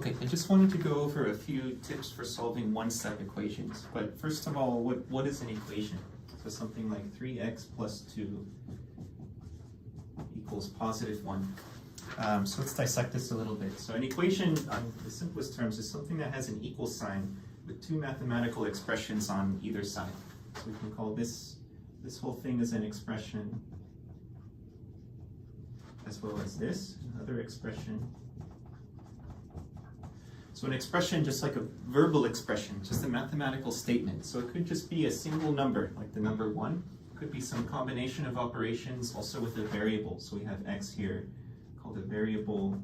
Okay, I just wanted to go over a few tips for solving one-step equations. But first of all, what is an equation? So something like 3x plus 2 equals positive 1. So let's dissect this a little bit. So an equation, on the simplest terms, is something that has an equal sign with two mathematical expressions on either side. So we can call this whole thing as an expression, as well as this, another expression. So an expression, just like a verbal expression, just a mathematical statement. So it could just be a single number, like the number 1. It could be some combination of operations, also with a variable. So we have x here, called a variable,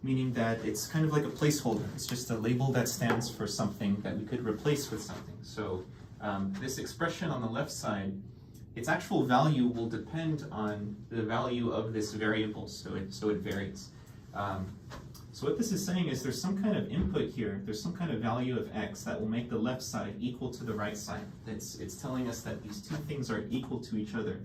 meaning that it's kind of like a placeholder. It's just a label that stands for something that we could replace with something. So this expression on the left side, its actual value will depend on the value of this variable, so it varies. So what this is saying is there's some kind of input here, there's some kind of value of x that will make the left side equal to the right side. It's telling us that these two things are equal to each other,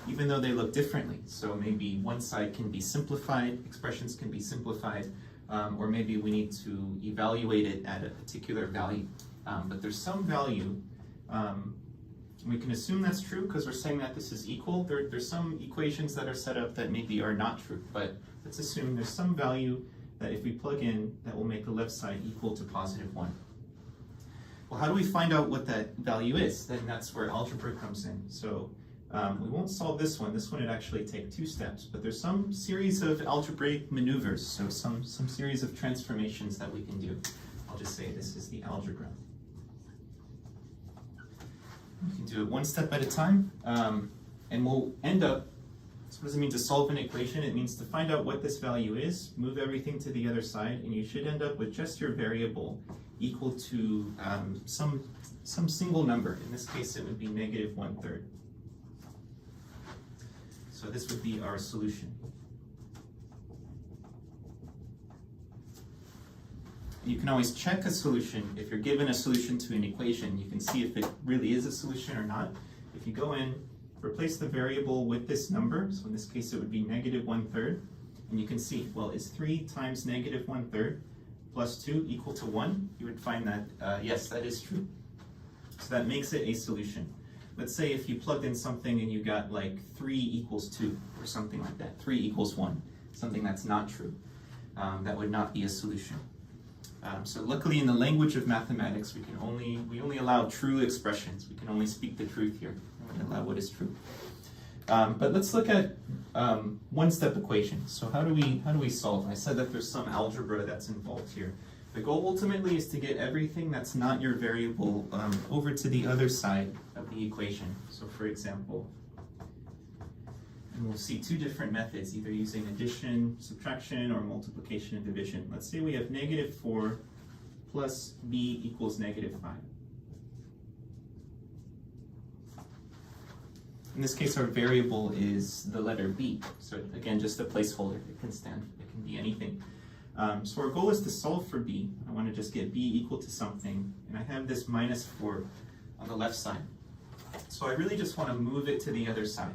even though they look differently. So maybe one side can be simplified, expressions can be simplified, or maybe we need to evaluate it at a particular value. But there's some value. We can assume that's true because we're saying that this is equal. There's some equations that are set up that maybe are not true, but let's assume there's some value that if we plug in, that will make the left side equal to positive 1. Well, how do we find out what that value is? Then that's where algebra comes in. So we won't solve this one. This one would actually take 2 steps, but there's some series of algebraic maneuvers, so some series of transformations that we can do. I'll just say this is the algebra. We can do it one step at a time, and we'll end up, so what does it mean to solve an equation? It means to find out what this value is, move everything to the other side, and you should end up with just your variable equal to some single number. In this case, it would be negative 1/3. So this would be our solution. You can always check a solution. If you're given a solution to an equation, you can see if it really is a solution or not. If you go in, replace the variable with this number, so in this case it would be negative 1/3, and you can see, well, is 3 times negative 1/3 plus 2 equal to 1? You would find that, yes, that is true. So that makes it a solution. Let's say if you plugged in something and you got like 3 equals 2, or something like that, 3 equals 1, something that's not true. That would not be a solution. So luckily in the language of mathematics, we only allow true expressions. We can only speak the truth here. We only allow what is true. But let's look at one-step equations. So how do we solve? I said that there's some algebra that's involved here. The goal ultimately is to get everything that's not your variable over to the other side of the equation. So for example, and we'll see 2 different methods, either using addition, subtraction, or multiplication and division. Let's say we have negative 4 plus b equals negative 5. In this case, our variable is the letter b. So again, just a placeholder. It can be anything. So our goal is to solve for b. I want to just get b equal to something, and I have this minus 4 on the left side. So I really just want to move it to the other side.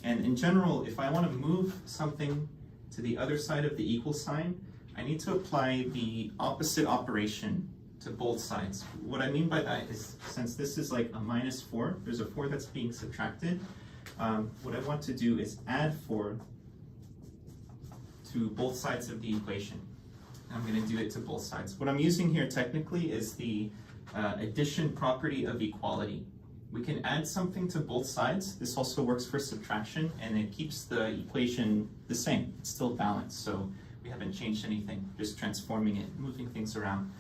And in general, if I want to move something to the other side of the equal sign, I need to apply the opposite operation to both sides. What I mean by that is, since this is like a minus 4, there's a 4 that's being subtracted. What I want to do is add 4 to both sides of the equation. I'm going to do it to both sides. What I'm using here technically is the addition property of equality. We can add something to both sides. This also works for subtraction, and it keeps the equation the same. It's still balanced, so we haven't changed anything, just transforming it, moving things around.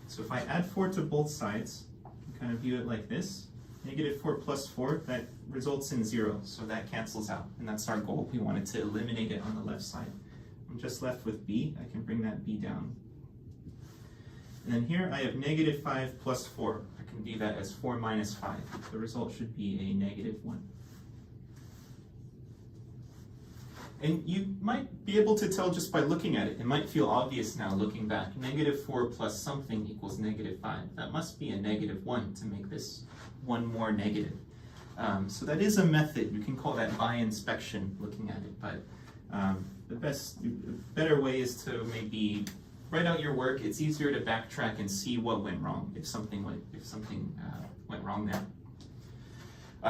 So if I add 4 to both sides, you kind of view it like this. Negative 4 plus 4, that results in 0, so that cancels out, and that's our goal. We wanted to eliminate it on the left side. I'm just left with b. I can bring that b down. And then here I have negative 5 plus 4. I can view that as 4 minus 5. The result should be a negative 1. And you might be able to tell just by looking at it. It might feel obvious now looking back. Negative 4 plus something equals negative 5. That must be a negative 1 to make this one more negative. So that is a method. You can call that by inspection looking at it. But the better way is to maybe write out your work, it's easier to backtrack and see what went wrong if something went wrong there.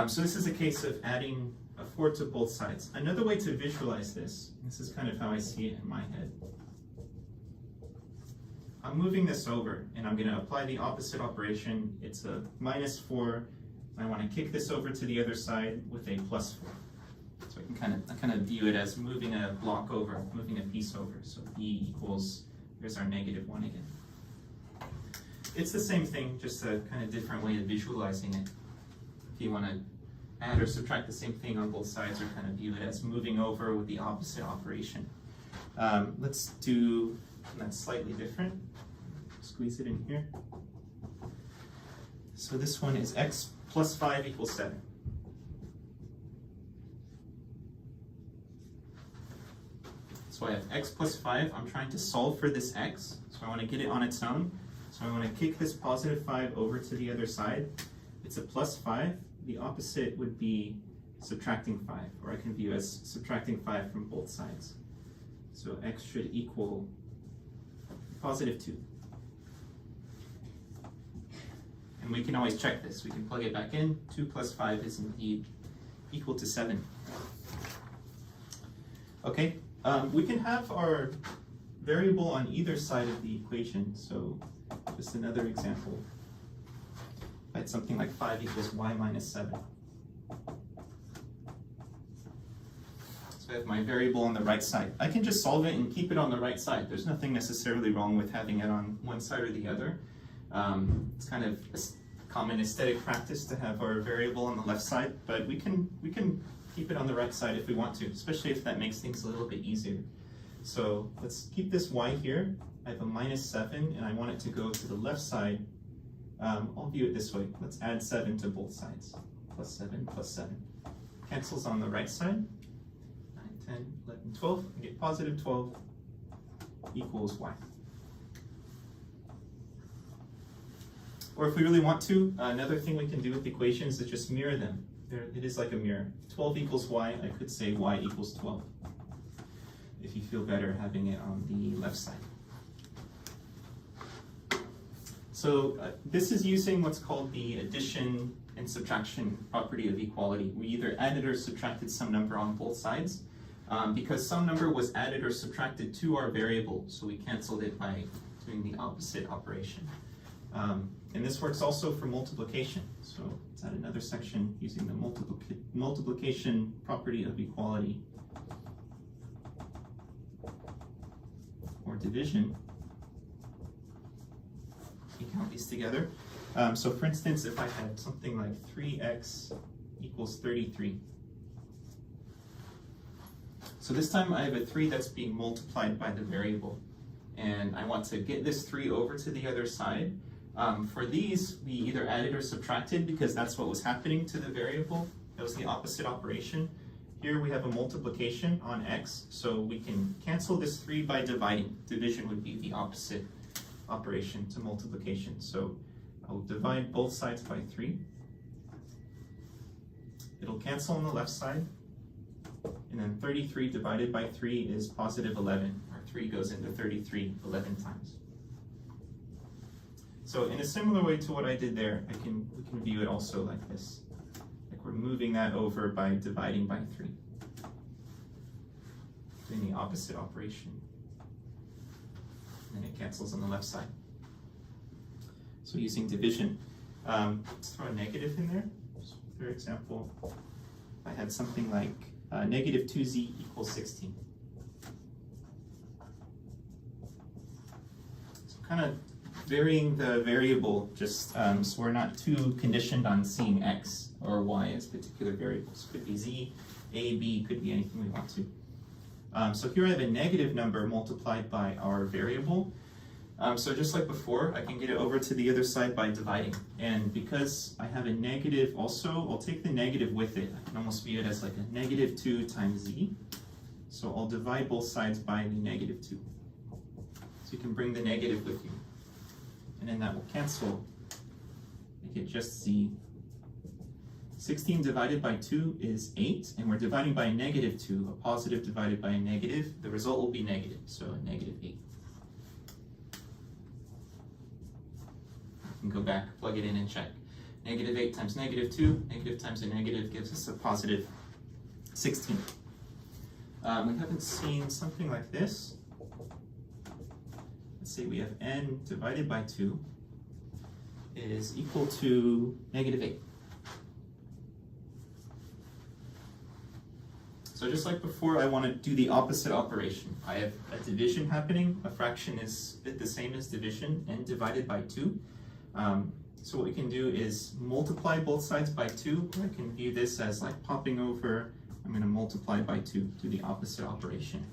So this is a case of adding a 4 to both sides. Another way to visualize this is kind of how I see it in my head. I'm moving this over, and I'm going to apply the opposite operation. It's a -4. I want to kick this over to the other side with a +4. So I kind of view it as moving a block over, moving a piece over. So b equals, here's our -1 again. It's the same thing, just a kind of different way of visualizing it. If you want to add or subtract the same thing on both sides, or kind of view it as moving over with the opposite operation. Let's do that's slightly different. Squeeze it in here. So this one is x plus 5 equals 7. So I have x plus 5. I'm trying to solve for this x. So I want to get it on its own. So I want to kick this +5 over to the other side. It's a +5. The opposite would be subtracting 5, or I can view as subtracting 5 from both sides. So x should equal +2. And we can always check this. We can plug it back in. 2 plus 5 is indeed equal to 7. Okay, we can have our variable on either side of the equation. So just another example. I had something like 5 equals y minus 7. So I have my variable on the right side. I can just solve it and keep it on the right side. There's nothing necessarily wrong with having it on one side or the other. It's kind of a common aesthetic practice to have our variable on the left side, but we can keep it on the right side if we want to, especially if that makes things a little bit easier. So let's keep this y here. I have a -7, and I want it to go to the left side. I'll view it this way. Let's add 7 to both sides. +7 plus 7. Cancels on the right side. 9, 10, 11, 12. I get +12 equals y. Or if we really want to, another thing we can do with equations is just mirror them. It is like a mirror. If 12 equals y, I could say y equals 12. If you feel better having it on the left side. So this is using what's called the addition and subtraction property of equality. We either added or subtracted some number on both sides. Because some number was added or subtracted to our variable, so we canceled it by doing the opposite operation. And this works also for multiplication. So let's add another section using the multiplication property of equality. Or division. You count these together. So for instance, if I had something like 3x equals 33. So this time I have a 3 that's being multiplied by the variable. And I want to get this 3 over to the other side. For these, we either added or subtracted because that's what was happening to the variable. That was the opposite operation. Here we have a multiplication on x, so we can cancel this 3 by dividing. Division would be the opposite operation to multiplication. So I'll divide both sides by 3. It'll cancel on the left side. And then 33 divided by 3 is +11. Our 3 goes into 33 11 times. So in a similar way to what I did there, we can view it also like this. Like we're moving that over by dividing by 3. Doing the opposite operation. And it cancels on the left side. So using division, let's throw a negative in there. So for example, I had something like -2z equals 16. So kind of varying the variable just so we're not too conditioned on seeing x or y as particular variables. Could be z, a, b, could be anything we want to. So here I have a negative number multiplied by our variable. So just like before, I can get it over to the other side by dividing. And because I have a negative also, I'll take the negative with it. I can almost view it as like a -2 times z. So I'll divide both sides by the -2. So you can bring the negative with you. And then that will cancel. Make it just z. 16 divided by 2 is 8, and we're dividing by a -2. A positive divided by a negative, the result will be negative, so a -8. can go back, plug it in, and check. Negative 8 times negative 2, negative times a negative gives us a positive 16. We haven't seen something like this. Let's say we have n divided by 2 is equal to negative 8. So just like before, I want to do the opposite operation. I have a division happening. A fraction is the same as division, n divided by 2. So what we can do is multiply both sides by 2. I can view this as like popping over. I'm going to multiply by 2, do the opposite operation.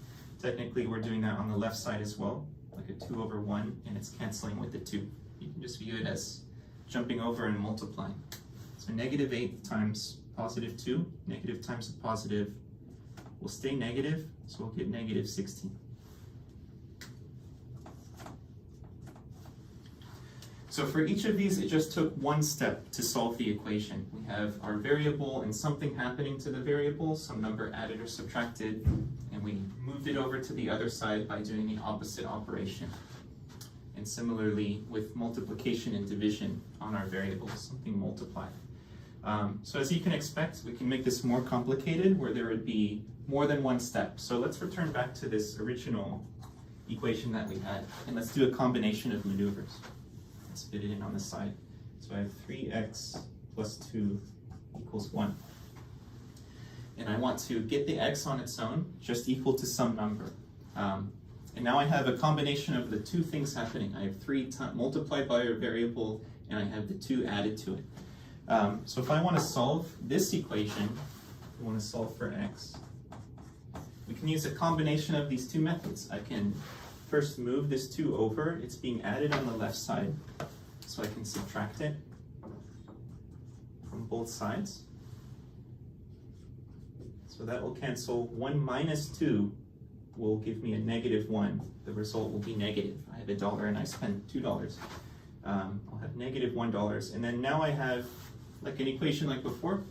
Technically, we're doing that on the left side as well, like a 2 over 1, and it's canceling with the 2. You can just view it as jumping over and multiplying. So negative 8 times positive 2, negative times a positive will stay negative, so we'll get negative 16. So for each of these, it just took one step to solve the equation. We have our variable and something happening to the variable, some number added or subtracted, and we moved it over to the other side by doing the opposite operation. And similarly with multiplication and division on our variables, something multiplied. So as you can expect, we can make this more complicated where there would be more than one step. So let's return back to this original equation that we had, and let's do a combination of maneuvers. Let's fit it in on the side. So I have 3x plus 2 equals 1. And I want to get the x on its own, just equal to some number. And now I have a combination of the two things happening. I have 3 multiplied by a variable, and I have the 2 added to it. So if I want to solve this equation, I want to solve for x, we can use a combination of these two methods. I can first move this 2 over. It's being added on the left side, so I can subtract it from both sides. So that will cancel. 1 minus 2 will give me a negative 1. The result will be negative. I have $1 and I spent $2. I'll have negative $1. And then now I have like an equation like before.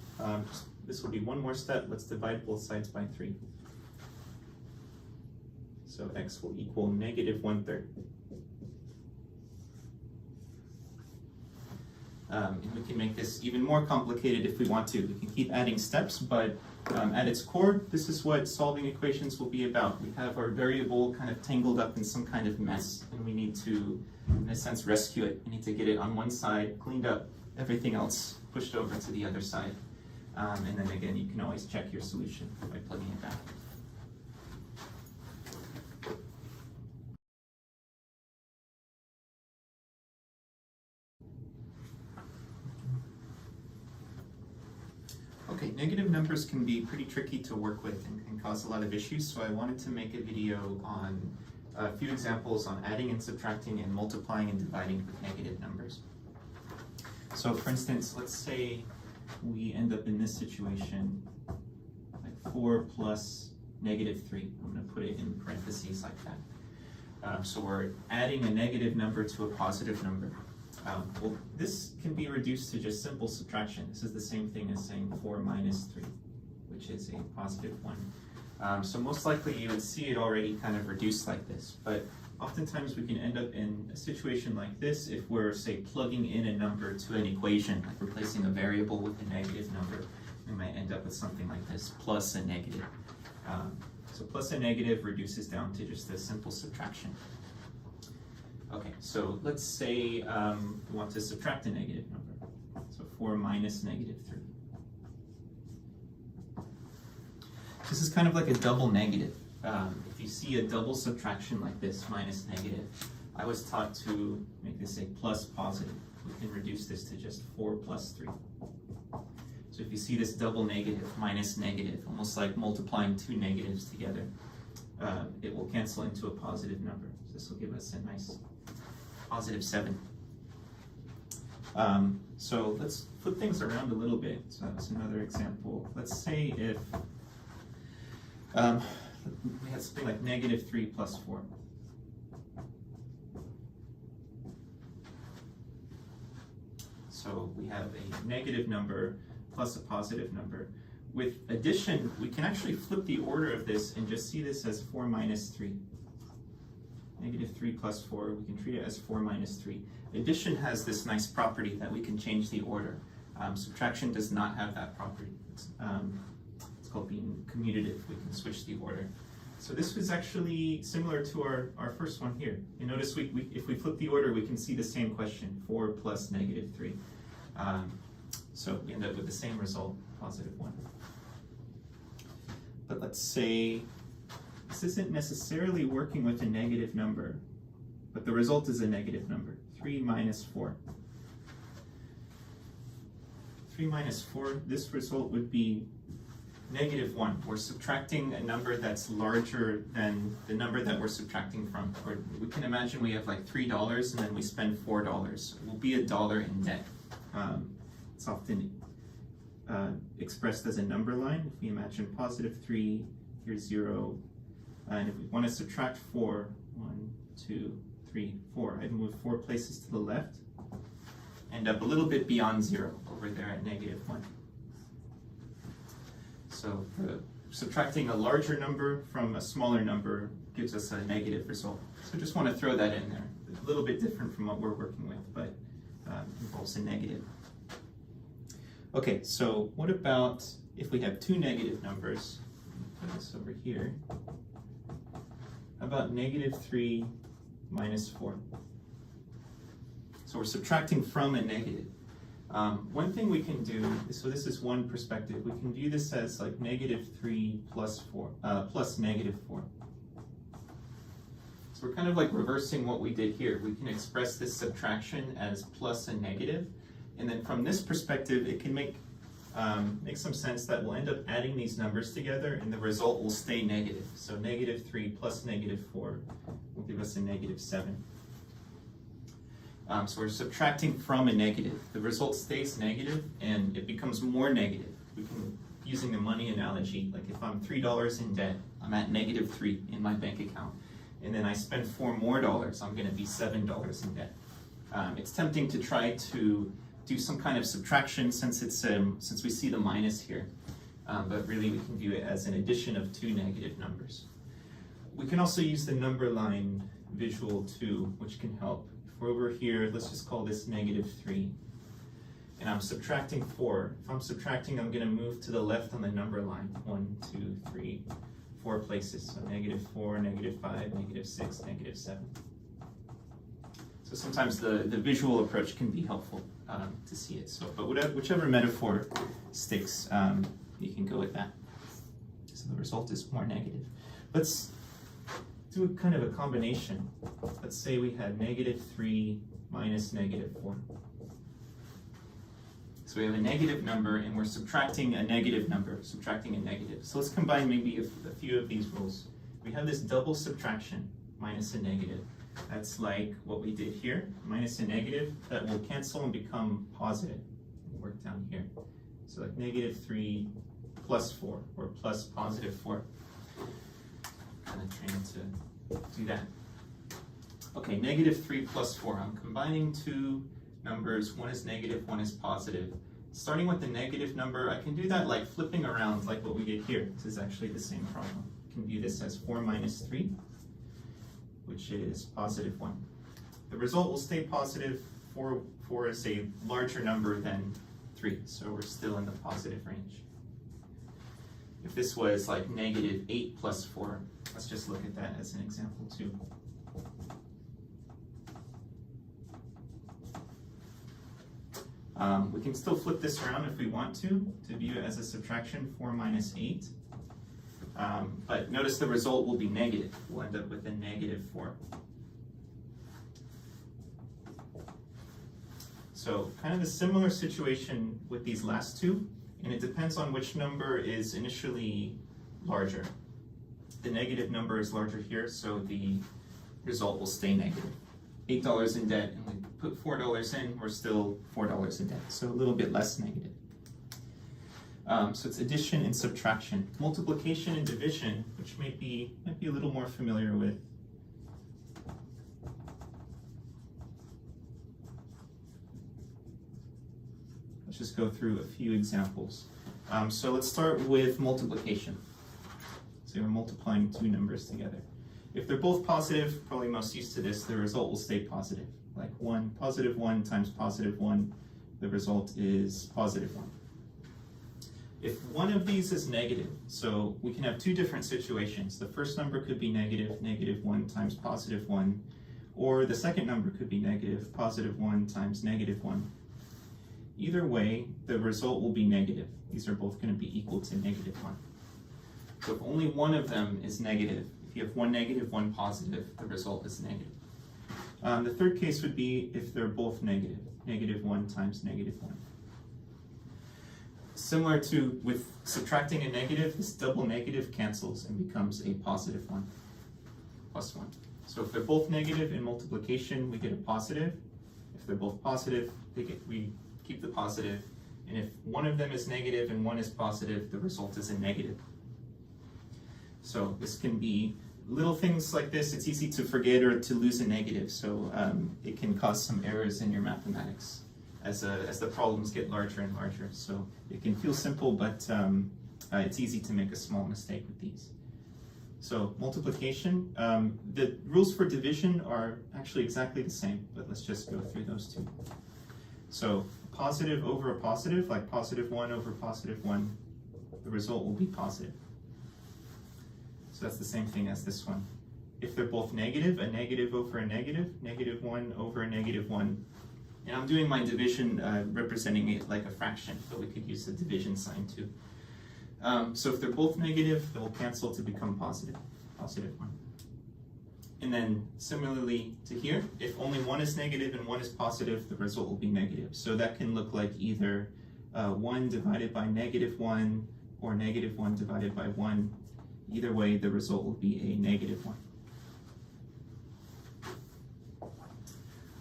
This will be one more step. Let's divide both sides by 3. So x will equal negative 1/3. And we can make this even more complicated if we want to. We can keep adding steps, but at its core, this is what solving equations will be about. We have our variable kind of tangled up in some kind of mess, and we need to, in a sense, rescue it. We need to get it on one side, cleaned up, everything else pushed over to the other side. And then again, you can always check your solution by plugging it back. Okay, negative numbers can be pretty tricky to work with and can cause a lot of issues, so I wanted to make a video on a few examples on adding and subtracting and multiplying and dividing with negative numbers. So for instance, let's say we end up in this situation, like 4 plus negative 3. I'm going to put it in parentheses like that. So we're adding a negative number to a positive number. Well, this can be reduced to just simple subtraction. This is the same thing as saying 4 minus 3, which is a positive 1. So most likely you would see it already kind of reduced like this, but oftentimes we can end up in a situation like this if we're, say, plugging in a number to an equation, like replacing a variable with a negative number. We might end up with something like this, plus a negative. So plus a negative reduces down to just a simple subtraction. Okay, so let's say we want to subtract a negative number. So 4 minus negative 3. This is kind of like a double negative. If you see a double subtraction like this, minus negative, I was taught to make this a plus positive. We can reduce this to just 4 plus 3. So if you see this double negative, minus negative, almost like multiplying two negatives together, it will cancel into a positive number. So this will give us a nice positive 7. So let's flip things around a little bit. So that's another example. Let's say if we had something like negative 3 plus 4. So we have a negative number plus a positive number. With addition, we can actually flip the order of this and just see this as 4 minus 3. Negative 3 plus 4, we can treat it as 4 minus 3. Addition has this nice property that we can change the order. Subtraction does not have that property. It's called being commutative. We can switch the order. So this was actually similar to our first one here. You notice if we flip the order, we can see the same question, 4 plus negative 3. So we end up with the same result, positive 1. But let's say this isn't necessarily working with a negative number, but the result is a negative number, 3 minus 4. 3 minus 4, this result would be negative 1. We're subtracting a number that's larger than the number that we're subtracting from. Or we can imagine we have like $3 and then we spend $4. We'll be $1 in debt. It's often expressed as a number line. If we imagine positive 3, here's 0. And if we want to subtract 4, 1, 2, 3, 4, I'd move 4 places to the left. End up a little bit beyond 0 over there at negative 1. So subtracting a larger number from a smaller number gives us a negative result. So just want to throw that in there. A little bit different from what we're working with, but involves a negative. Okay, so what about if we have two negative numbers? Put this over here. How about negative 3 minus 4? So we're subtracting from a negative. One thing we can do, so this is one perspective, we can view this as like negative 3 plus 4, plus negative 4. So we're kind of like reversing what we did here. We can express this subtraction as plus and negative, and then from this perspective, it can make some sense that we'll end up adding these numbers together, and the result will stay negative. So negative 3 plus negative 4 will give us a negative 7. So we're subtracting from a negative. The result stays negative, and it becomes more negative. We can, using the money analogy, like if I'm $3 in debt, I'm at negative 3 in my bank account, and then I spend $4 more, I'm going to be $7 in debt. It's tempting to try to do some kind of subtraction since we see the minus here, but really we can view it as an addition of two negative numbers. We can also use the number line visual too, which can help. If we're over here, let's just call this negative 3, and I'm subtracting 4. If I'm subtracting, I'm going to move to the left on the number line, 1, 2, 3, 4 places. So negative 4, negative 5, negative 6, negative 7. So sometimes the visual approach can be helpful to see it. So, but whichever metaphor sticks, you can go with that. So the result is more negative. Let's do kind of a combination. Let's say we had negative 3 minus negative 4. So we have a negative number, and we're subtracting a negative number, subtracting a negative. So let's combine maybe a few of these rules. We have this double subtraction, minus a negative. That's like what we did here, minus a negative, that will cancel and become positive. We'll work down here. So like negative 3 plus 4, or plus positive 4. Kind of trained to do that. Okay, negative 3 plus 4. I'm combining two numbers. One is negative, one is positive. Starting with the negative number, I can do that like flipping around like what we did here. This is actually the same problem. You can view this as 4 minus 3, which is positive 1. The result will stay positive. 4 is a larger number than 3, so we're still in the positive range. If this was like negative 8 plus 4, let's just look at that as an example too. We can still flip this around if we want to view it as a subtraction, 4 minus 8. But notice the result will be negative. We'll end up with a negative 4. So kind of a similar situation with these last two, and it depends on which number is initially larger. The negative number is larger here, so the result will stay negative. $8 in debt, and we put $4 in, we're still $4 in debt, so a little bit less negative. So it's addition and subtraction. Multiplication and division, which might be a little more familiar with. Let's just go through a few examples. So let's start with multiplication. So we're multiplying two numbers together. If they're both positive, probably most used to this, the result will stay positive. Like 1, positive 1 times positive 1, the result is positive 1. If one of these is negative, so we can have two different situations. The first number could be negative, negative 1 times positive 1, or the second number could be negative, positive 1 times negative 1. Either way, the result will be negative. These are both going to be equal to negative 1. So if only one of them is negative, if you have one negative, one positive, the result is negative. The third case would be if they're both negative, negative 1 times negative 1. Similar to with subtracting a negative, this double negative cancels and becomes a positive 1, plus 1. So if they're both negative in multiplication, we get a positive. If they're both positive, we keep the positive. And if one of them is negative and one is positive, the result is a negative. So this can be little things like this. It's easy to forget or to lose a negative, so it can cause some errors in your mathematics as the problems get larger and larger. So it can feel simple, but it's easy to make a small mistake with these. So multiplication, the rules for division are actually exactly the same, but let's just go through those two. So positive over a positive, like positive 1 over positive 1, the result will be positive. So that's the same thing as this one. If they're both negative, a negative over a negative, negative 1 over a negative 1. And I'm doing my division representing it like a fraction, but we could use the division sign too. So if they're both negative, they'll cancel to become positive, positive 1. And then similarly to here, if only one is negative and one is positive, the result will be negative. So that can look like either 1 divided by negative 1 or negative 1 divided by 1. Either way, the result will be a negative 1.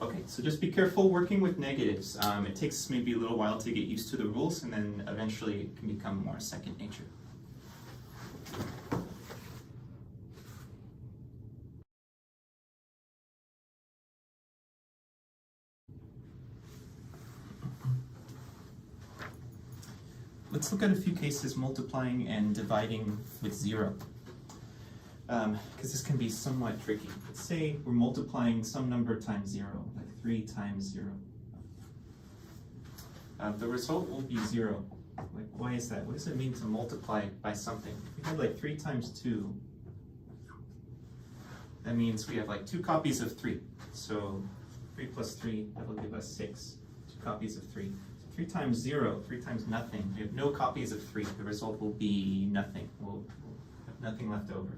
Okay, so just be careful working with negatives. It takes maybe a little while to get used to the rules, and then eventually it can become more second nature. Let's look at a few cases multiplying and dividing with 0. Because this can be somewhat tricky. Let's say we're multiplying some number times 0, like 3 times 0. The result will be 0. Like, why is that? What does it mean to multiply by something? If we had like 3 times 2, that means we have like 2 copies of 3. So 3 plus 3, that'll give us 6. 2 copies of 3. 3 times 0, 3 times nothing. We have no copies of 3. The result will be nothing. We'll have nothing left over.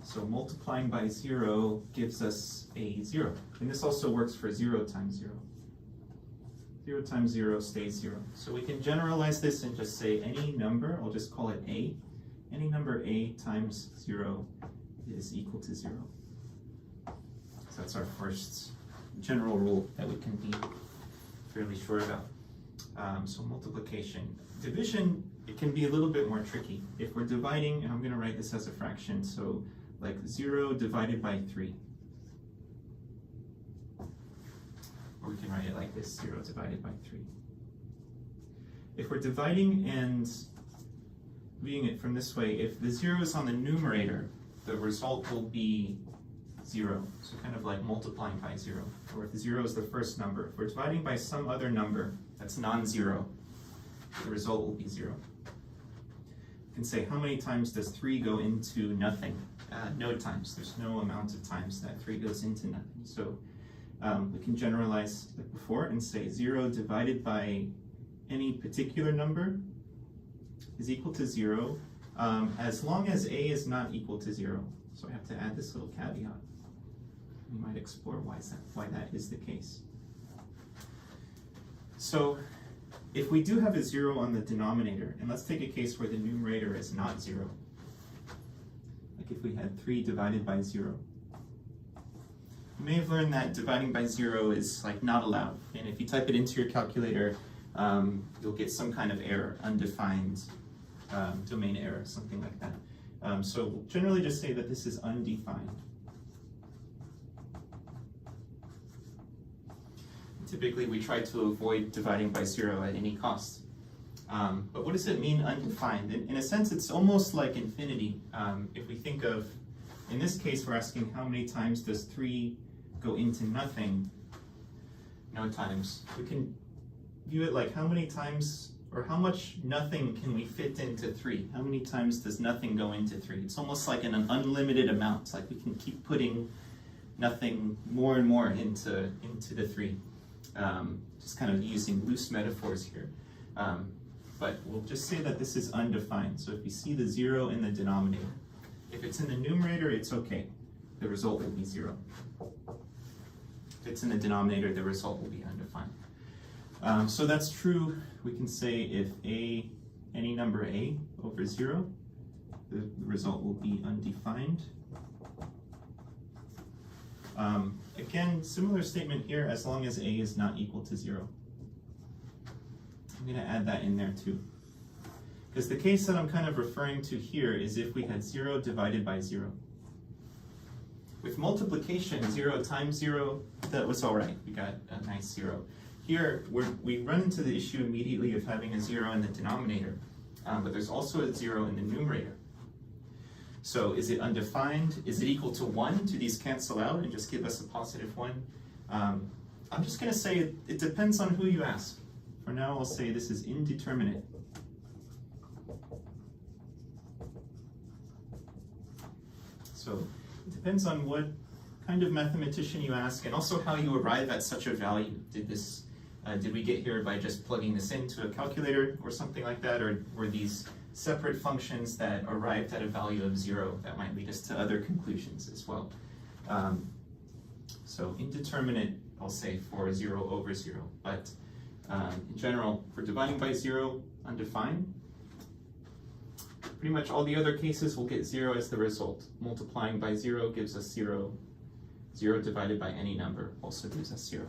So multiplying by 0 gives us a 0. And this also works for 0 times 0. 0 times 0 stays 0. So we can generalize this and just say any number, I'll just call it a. Any number a times 0 is equal to 0. So that's our first general rule that we can be fairly sure about. So multiplication. Division, it can be a little bit more tricky. If we're dividing, and I'm going to write this as a fraction, so like 0 divided by 3. Or we can write it like this, 0 divided by 3. If we're dividing and reading it from this way, if the 0 is on the numerator, the result will be 0. So kind of like multiplying by 0. Or if 0 is the first number. If we're dividing by some other number that's non-zero, the result will be 0. You can say, how many times does 3 go into nothing? No times. There's no amount of times that 3 goes into nothing. So we can generalize like before and say 0 divided by any particular number is equal to 0 as long as a is not equal to 0. So I have to add this little caveat. We might explore why that is the case. So if we do have a 0 on the denominator, and let's take a case where the numerator is not 0. Like if we had 3 divided by 0. You may have learned that dividing by 0 is like not allowed. And if you type it into your calculator, you'll get some kind of error, undefined domain error, something like that. So we'll generally just say that this is undefined. Typically, we try to avoid dividing by 0 at any cost. But what does it mean, undefined? In a sense, it's almost like infinity. If we think of in this case, we're asking how many times does 3 go into nothing? No times. We can view it like how many times, or how much nothing can we fit into 3? How many times does nothing go into 3? It's almost like an unlimited amount. It's like we can keep putting nothing more and more into the 3. Just kind of using loose metaphors here. But we'll just say that this is undefined. So if you see the 0 in the denominator, if it's in the numerator, it's okay. The result will be 0. If it's in the denominator, the result will be undefined. So that's true. We can say if any number a over 0, the result will be undefined. Again, similar statement here, as long as a is not equal to 0. I'm going to add that in there too. Because the case that I'm kind of referring to here is if we had 0 divided by 0. With multiplication, 0 times 0, that was all right. We got a nice 0. Here, we run into the issue immediately of having a 0 in the denominator, but there's also a 0 in the numerator. So is it undefined? Is it equal to 1? Do these cancel out and just give us a positive 1? I'm just going to say it depends on who you ask. For now, I'll say this is indeterminate. So it depends on what kind of mathematician you ask, and also how you arrive at such a value. Did we get here by just plugging this into a calculator or something like that, or were these separate functions that arrived at a value of 0 that might lead us to other conclusions as well? So indeterminate, I'll say for 0 over 0, but in general, for dividing by 0, undefined. Pretty much all the other cases will get 0 as the result. Multiplying by 0 gives us 0. 0 divided by any number also gives us 0.